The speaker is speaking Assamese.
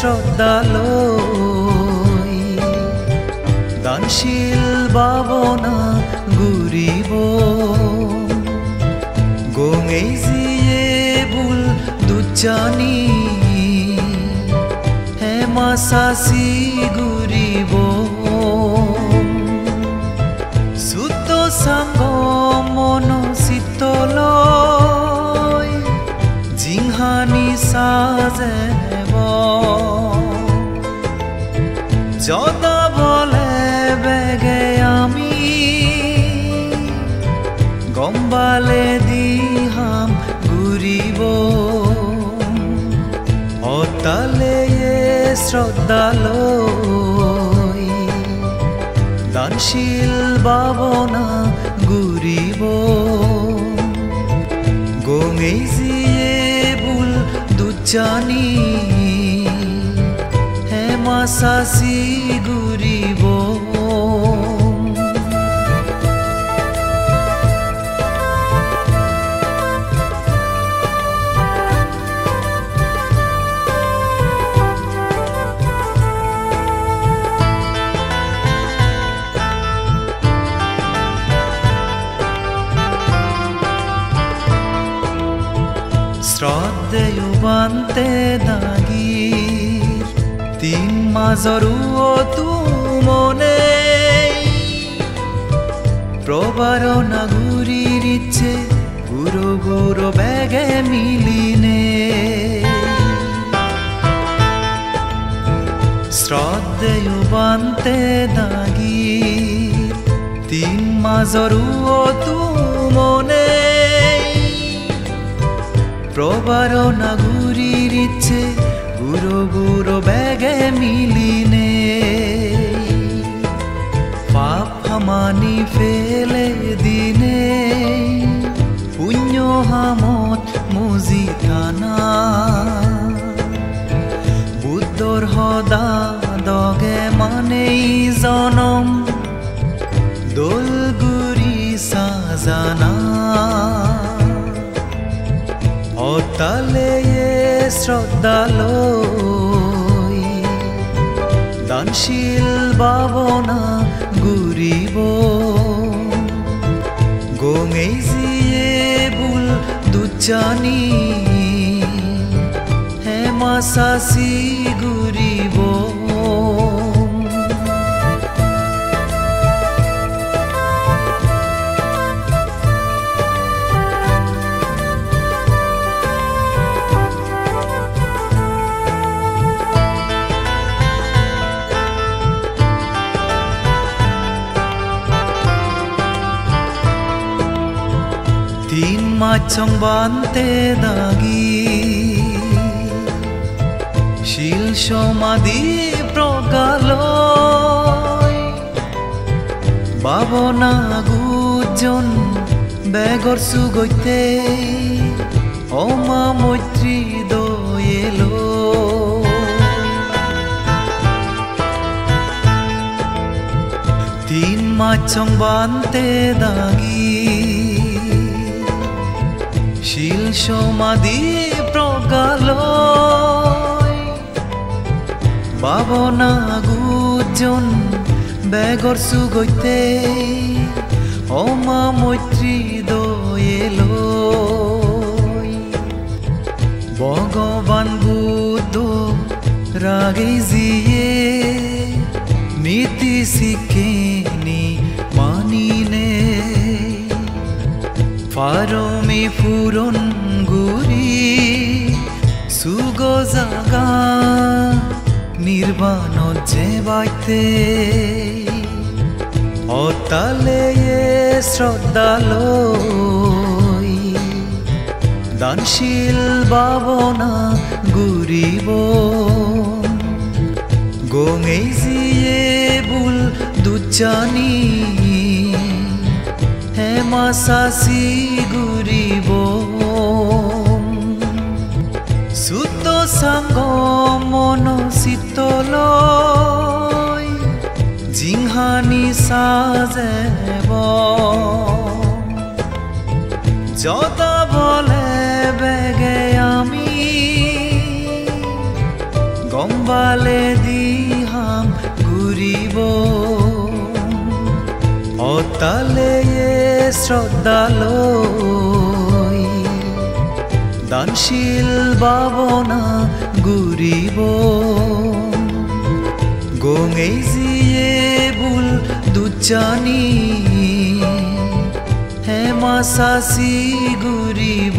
শ্ৰদ্ধালৈ দানশীল ভাৱনা ঘূৰিব গঙেই যিয়ে ভুল দুজানি হেমা চাচি ঘূৰিব চুত চাংগ মন চিতলৈ জিংহানি সাজেব যদা বলে বেগে আমি গম্বালে দিহাম ঘূৰিব অতালে শ্ৰদ্ধালৈ দানশীল ভাৱনা ঘূৰিব গঙেই যিয়ে ভুল দুজানি হেমা চাচি ঘূৰিব শ্ৰদ্ধেয় বান্তে দাগিৰ তিন মাজৰো তু মনে প্ৰবাৰণা ঘূৰিৰ ইচ্ছে গুৰু গুৰু বেগে মিলিনে শ্ৰদ্ধেয় বান্তে দাগিৰ তিন মাজৰো তু মনে প্ৰবাৰণা ঘূৰিৰ ইচ্ছে গুৰু গুৰু বেগে মিলিনে পাপ হামানি ফেলে দিনে পুণ্য হামত মুজি থানা বুদ্ধৰ সদা দগে মানেই জনম দোলগুৰি সাজানা অতালে শ্ৰদ্ধালৈ দানশীল ভাৱনা ঘূৰিব গঙেই যিয়ে ভুল দুজানি হেমা চাচি ঘূৰিব তিন মাচং বান্তে দাগি শিল সমাধি প্ৰগালয় ভাৱনা গুজন বেগৰ চুগৈতে অমা মৈত্ৰী দয়েলো তিন মাচং বান্তে দাগি শিল সমাধি প্ৰগালয় ভাৱনা গুজন বেগৰ চুগৈতে অমা মৈত্ৰী দয়েলৈ ভগৱান বুদ্ধ ৰাগেই যিয়ে নীতি শিকেনি মানিনে ফাৰমে ফুৰন গুৰি সুগ জাগা নিৰ্বাণত যেবাইতে অতালে শ্ৰদ্ধালৈ দানশীল ভাৱনা ঘূৰিব গঙেই যিয়ে ভুল দুজানি হেমা চাচি ঘূৰিব চুত চাংগ মন চিতলৈ জিংহানি সাজেব যদা বলে বেগে আমি গম্বা ফালে দিহাম ঘূৰিব অতালে শ্ৰদ্ধালৈ দানশীল ভাৱনা ঘূৰিব গঙেই যিয়ে বুল দুজানি হেমা চাচি ঘূৰিব